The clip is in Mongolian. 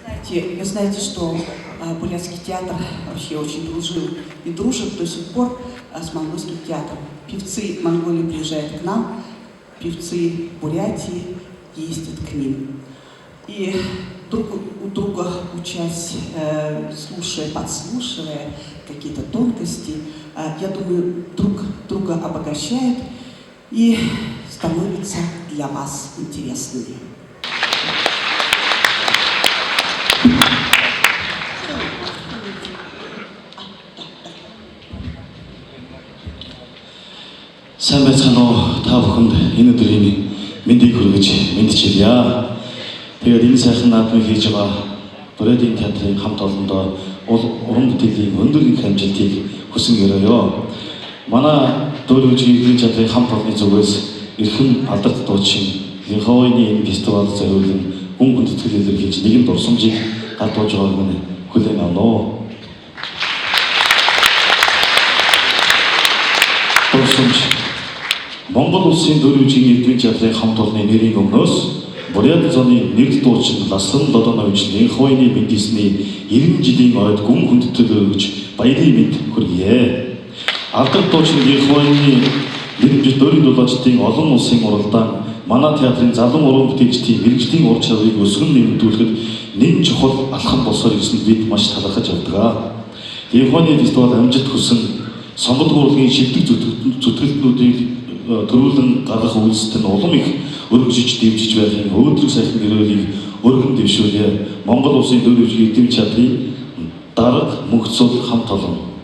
Вы знаете, что Бурятский театр вообще очень дружил и дружит до сих пор с монгольским театром. Певцы Монголии приезжают к нам, певцы Бурятии ездят к ним. И друг у друга учась, слушая, подслушивая какие-то тонкости, я думаю, друг друга обогащают и становятся для вас интересными. Сайн байцгаана уу та бүхэнд энэ өдрийн мэндийг хүргэж мэдчилъя. Тэгээд энэ сайхан наадмыг хийж байгаа Бурятийн театрын хамт олондоо уран бүтээлийн өндөр их амжилтыг хүсэн өрөөё. Манай Дөрөвжийн эдийн театрын хамт олонны зүгээс эрхэм алдарт дуучин Линхойны энэ фестивал зориулсан гүн гүндэтгэл илэрхийлж нэгэн дурсамжийг гадууж байгааг нь хүлээн авнаа. Дурсамж Монгол улсын Дөрөвжийн эдийн театрын хамт олонны нэрийн өмнөөс Бурят зооны нэгд дуучин Ласлан Лодонович Линхойны мэндисний 90 жилийн ойд гүн хүндэтгэл өргөж баярын мэнд хүргэе. Алдарт дуучин Линхойны нэрмжит дөрвийн дулаачдын олон улсын уралдаан манай театрын залан уран бүтээлчдийн мэрэгжлийн ур чадварыг өсгөн нэмэгдүүлэхэд нэн чухал алхам болсоор ирсэнд бид маш талархаж явдаг. Линхойны фестивал амжилт хүсэн сонгол хурлын шилдэг зүтгэлтнүүдийг төрүүлэн гаргах үйлсэд нь улам их өргөжиж дэвжиж байхын өөдрөг сайхан гэрээлийг өргөн дэвшүүлээ. Монгол улсын Дөрөвжийн эдийн театрын дарга мөнхцөл хамт олон